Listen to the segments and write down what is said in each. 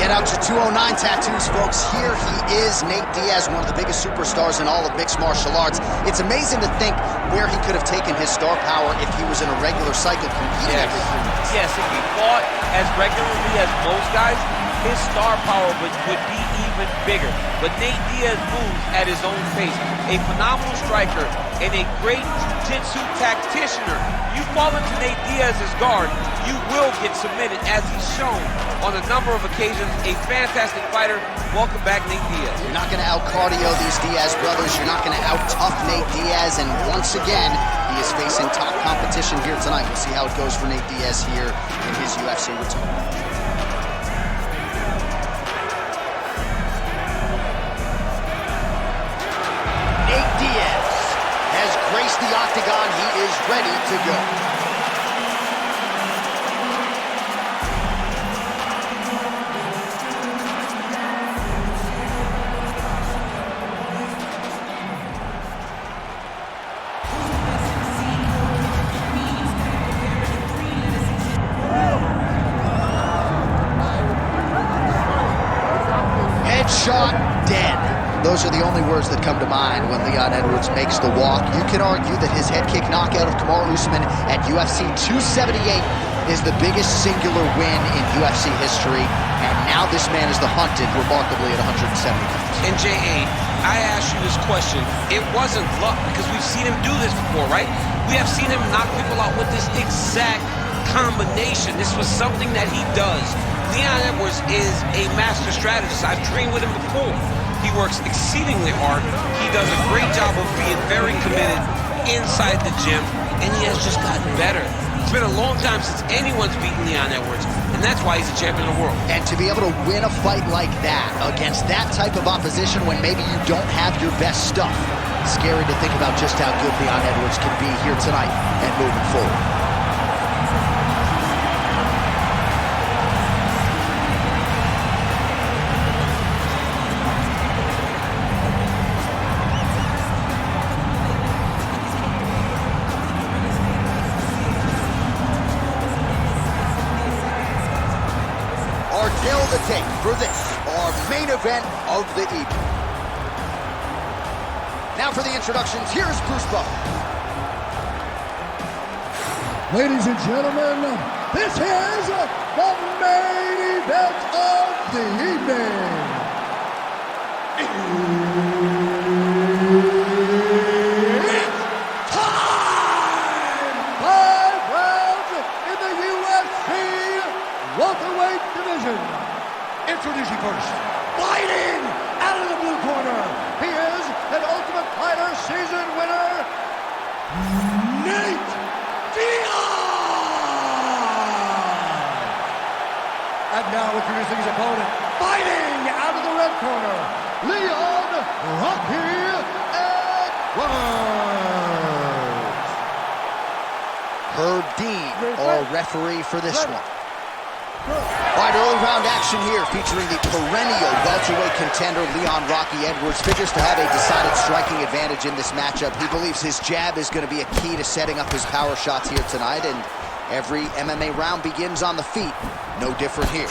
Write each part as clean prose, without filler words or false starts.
And out to 209 tattoos, folks. Here he is, Nate Diaz, one of the biggest superstars in all of mixed martial arts. It's amazing to think where he could have taken his star power if he was in a regular cycle competing every 3 months. Yes, if he fought as regularly as most guys, his star power would be even bigger. But Nate Diaz moves at his own pace. A phenomenal striker and a great jiu-jitsu tacticianer. You fall into Nate Diaz's guard, you will get submitted, as he's shown on a number of occasions. A fantastic fighter. Welcome back, Nate Diaz. You're not going to out-cardio these Diaz brothers. You're not going to out-tough Nate Diaz. And once again, he is facing top competition here tonight. We'll see how it goes for Nate Diaz here in his UFC return. Nate Diaz has graced the octagon. He is ready to go. Headshot, dead. Those are the only words that come to mind when Leon Edwards makes the walk. You can argue that his head kick knockout of Kamaru Usman at UFC 278 is the biggest singular win in UFC history, and now this man is the hunted, remarkably, at 170 pounds. And J.A., I asked you this question. It wasn't luck, because we've seen him do this before, right? We have seen him knock people out with this exact combination. This was something that he does. Leon Edwards is a master strategist. I've trained with him before. He works exceedingly hard. He does a great job of being very committed inside the gym, and he has just gotten better. It's been a long time since anyone's beaten Leon Edwards, and that's why he's a champion of the world. And to be able to win a fight like that against that type of opposition when maybe you don't have your best stuff, scary to think about just how good Leon Edwards can be here tonight and moving forward. The tape for this, our main event of the evening. Now for the introductions, here's Bruce Buffer. Ladies and gentlemen, this is the main event of the evening. It's time! 5 rounds in the UFC welterweight division. Introducing first, fighting out of the blue corner, he is an Ultimate Fighter season winner, Nate Diaz! And now introducing his opponent, fighting out of the red corner, Leon Rocky Edwards! Herb Dean, our referee for this one. All right, early round action here featuring the perennial welterweight contender Leon Rocky Edwards. Figures to have a decided striking advantage in this matchup. He believes his jab is going to be a key to setting up his power shots here tonight, and every MMA round begins on the feet. No different here.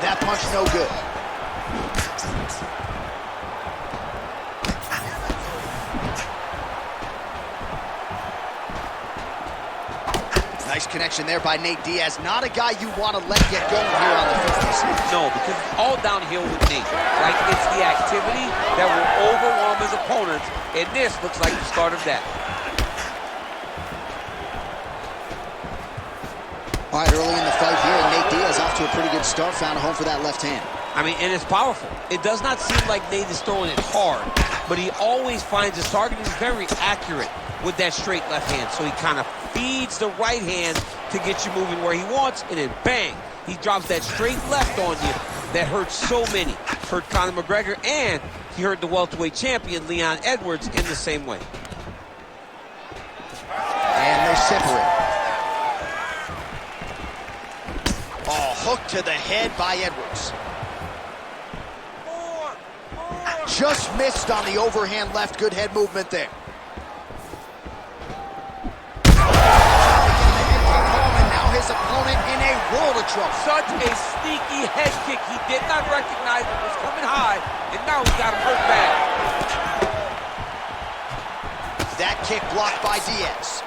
That punch no good. Nice connection there by Nate Diaz. Not a guy you want to let get going here on the 50s. No, because it's all downhill with Nate. Like, it's the activity that will overwhelm his opponents, and this looks like the start of that. All right, early in the fight here, Nate Diaz off to a pretty good start. Found a home for that left hand. I mean, and it's powerful. It does not seem like Nate is throwing it hard, but he always finds his target. He's very accurate with that straight left hand. So he kind of feeds the right hand to get you moving where he wants, and then bang, he drops that straight left on you that hurts so many. Hurt Conor McGregor, and he hurt the welterweight champion Leon Edwards in the same way. And they separate. Oh, hook to the head by Edwards. Just missed on the overhand left. Good head movement there. his opponent in a world of trouble. Such a sneaky head kick. He did not recognize it was coming high, and now he got him hurt bad. That kick blocked by Diaz.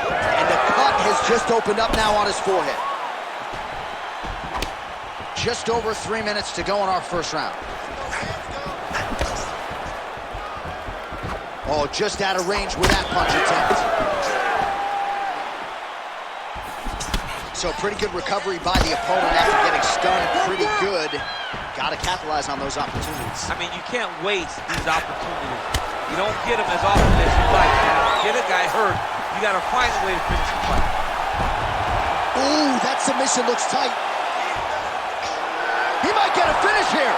And the cut has just opened up now on his forehead. Just over 3 minutes to go in our first round. Oh, just out of range with that punch attempt. So pretty good recovery by the opponent after getting stunned. Pretty good. Got to capitalize on those opportunities. I mean, you can't waste these opportunities. You don't get them as often as you like. Get a guy hurt, you got to find a way to finish the fight. Ooh, that submission looks tight. He might get a finish here.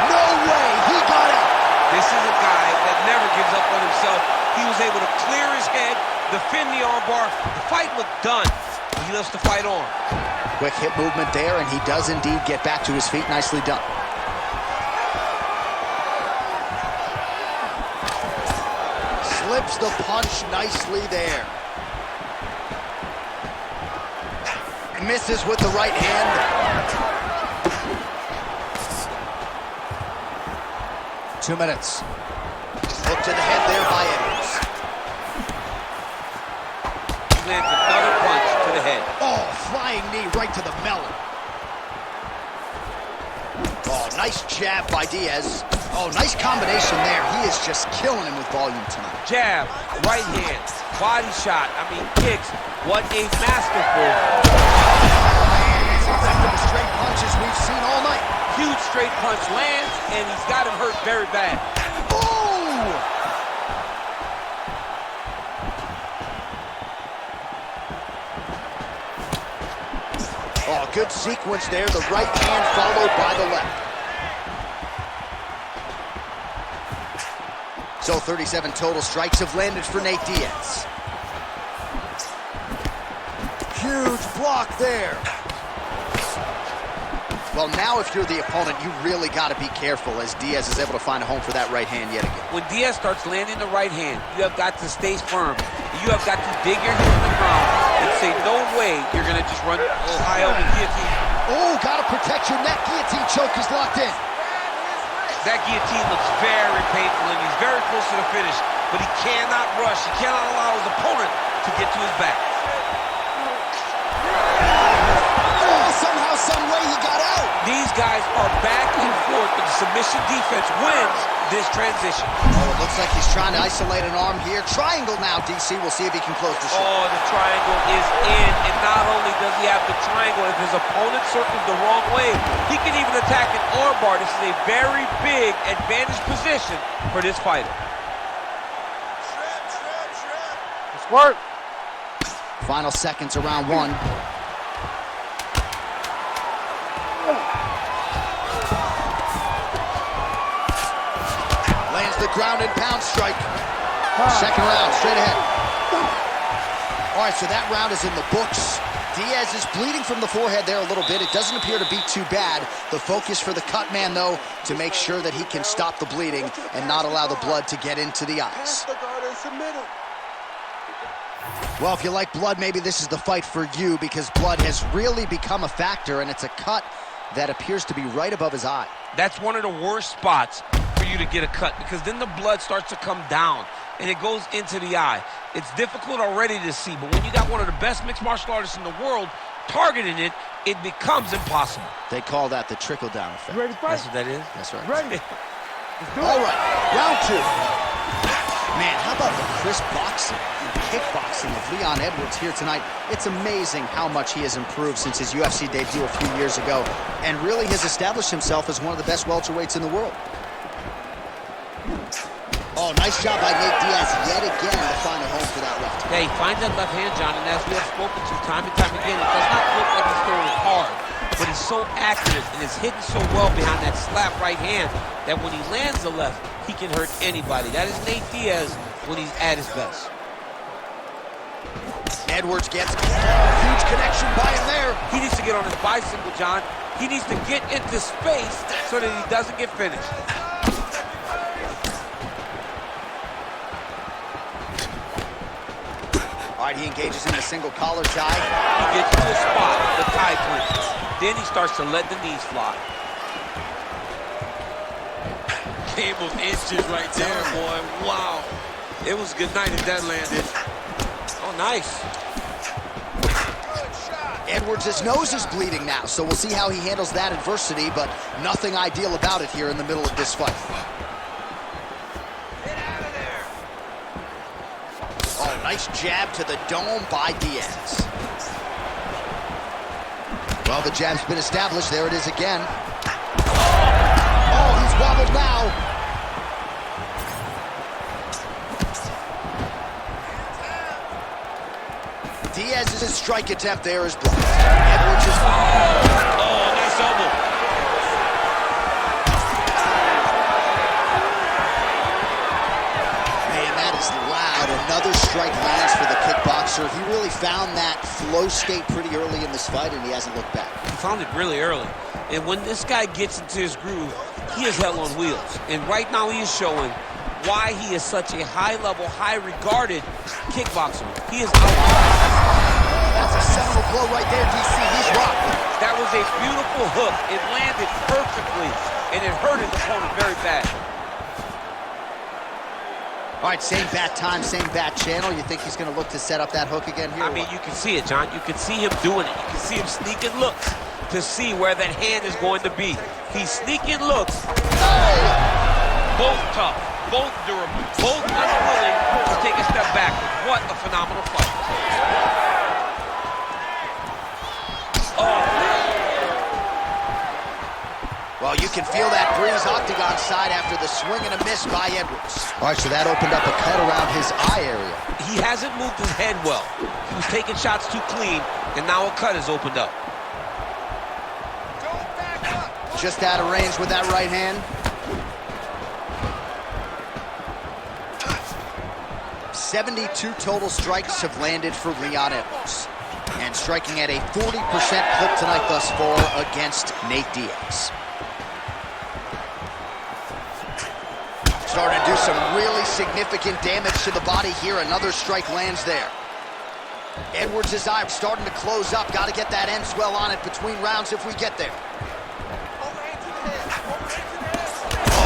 No way, he got out. This is a guy that never gives up on himself. He was able to clear his head, defend the armbar. The fight looked done. He loves to fight on. Quick hip movement there, and he does indeed get back to his feet. Nicely done. Slips the punch nicely there. Misses with the right hand. Two minutes. Hook to the head there by Edwards. He lands another punch to the head. Oh, flying knee right to the melon. Oh, nice jab by Diaz. Oh, nice combination there. He is just killing him with volume tonight. Jab, right hand, body shot. I mean, kicks. What a masterful. As effective as straight punches we've seen all night. Huge straight punch lands, and he's got him hurt very bad. Ooh! Oh, good sequence there. The right hand followed by the left. So 37 total strikes have landed for Nate Diaz. Huge block there. Well, now if you're the opponent, you really got to be careful as Diaz is able to find a home for that right hand yet again. When Diaz starts landing the right hand, you have got to stay firm. You have got to dig your heel in the ground and say, no way you're going to just run Ohio and guillotine. Oh, got to protect your neck. Guillotine choke is locked in. That guillotine looks very painful, and he's very close to the finish, but he cannot rush. He cannot allow his opponent to get to his back. Oh, somehow, some way he got out. These guys are back and forth, but the submission defense wins this transition. Oh, it looks like he's trying to isolate an arm here. Triangle now, DC. We'll see if he can close the show. Oh, the triangle is in, and not only does he have the triangle, if his opponent circles the wrong way, he can even attack an armbar. This is a very big advantage position for this fighter. It's work. Final seconds of round one. Lands the ground and pound strike. Second round, straight ahead. All right, so that round is in the books. Diaz is bleeding from the forehead there a little bit. It doesn't appear to be too bad. The focus for the cut man, though, to make sure that he can stop the bleeding and not allow the blood to get into the eyes. Well, if you like blood, maybe this is the fight for you because blood has really become a factor, and it's a cut that appears to be right above his eye. That's one of the worst spots for you to get a cut because then the blood starts to come down and it goes into the eye. It's difficult already to see, but when you got one of the best mixed martial artists in the world targeting it, it becomes impossible. They call that the trickle-down effect. You ready to fight? That's what that is? That's right. Ready. Let's do it. All right, round two. Man, how about the crisp boxing and kickboxing of Leon Edwards here tonight? It's amazing how much he has improved since his UFC debut a few years ago and really has established himself as one of the best welterweights in the world. Oh, nice job by Nate Diaz yet again to find a home for that left. Yeah, he finds that left hand, John, and as we have spoken to time and time again, it does not look like he's throwing hard, but he's so accurate and is hitting so well behind that slap right hand that when he lands the left, he can hurt anybody. That is Nate Diaz when he's at his best. Edwards gets a huge connection by him there. He needs to get on his bicycle, John. He needs to get into space so that he doesn't get finished. right, he engages in the single collar tie. He gets to a spot, the tie clinches. Then he starts to let the knees fly. Game of inches right there, boy. Wow. It was a good night if that landed. Oh, nice. Edwards' nose is bleeding now, so we'll see how he handles that adversity, but nothing ideal about it here in the middle of this fight. Get out of there. Oh, nice jab to the dome by Diaz. Well, the jab's been established. There it is again. Oh, he's wobbled now. Diaz's strike attempt there is blocked. Edwards is... Oh, nice elbow. Man, that is loud. Another strike lands for the kickboxer. He really found that flow state pretty early in this fight, and he hasn't looked back. He found it really early. And when this guy gets into his groove, he is hell on wheels. And right now he is showing why he is such a high-level, high-regarded kickboxer. He is That's a seminal blow right there, DC. He's rocked. That was a beautiful hook. It landed perfectly, and it hurt his opponent very bad. All right, same bat time, same bat channel. You think he's going to look to set up that hook again here? I mean, you can see it, John. You can see him doing it. You can see him sneaking looks to see where that hand is going to be. He's sneaking looks. Both tough, both durable, both unwilling to take a step back. What a phenomenal fight. Well, you can feel that breeze octagon side after the swing and a miss by Edwards. All right, so that opened up a cut around his eye area. He hasn't moved his head well. He was taking shots too clean, and now a cut has opened up. Just out of range with that right hand. .72 total strikes have landed for Leon Edwards. And striking at a 40% clip tonight thus far against Nate Diaz. Starting to do some really significant damage to the body here. Another strike lands there. Edwards' eye starting to close up. Got to get that end swell on it between rounds if we get there.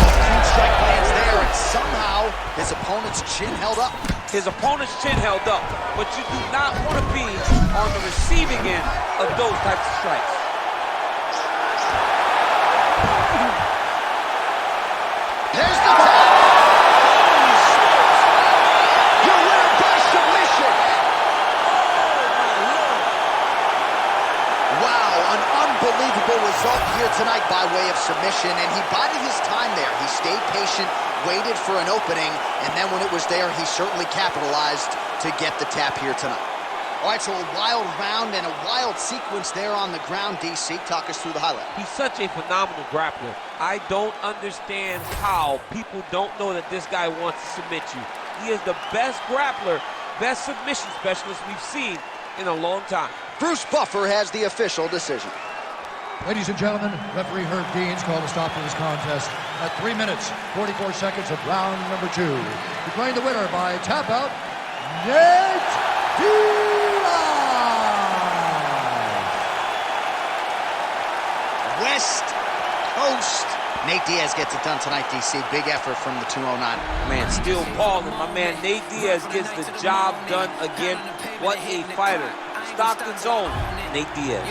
Huge strike lands there, and somehow his opponent's chin held up. His opponent's chin held up, but you do not want to be on the receiving end of those types of strikes. There's the tap! Your winner by submission! Wow, an unbelievable result here tonight by way of submission, and he bided his time there. He stayed patient, waited for an opening, and then when it was there, he certainly capitalized to get the tap here tonight. All right, so a wild round and a wild sequence there on the ground. DC, talk us through the highlight. He's such a phenomenal grappler. I don't understand how people don't know that this guy wants to submit you. He is the best grappler, best submission specialist we've seen in a long time. Bruce Buffer has the official decision. Ladies and gentlemen, referee Herb Dean's called a stop to this contest at 3 minutes, 44 seconds of round number 2. Declaring the winner by tap out, Nate Diaz! West Coast. Nate Diaz gets it done tonight, DC. Big effort from the 209. Man, still balling. My man Nate Diaz gets the job done again. What a fighter. Stockton's own Nate Diaz.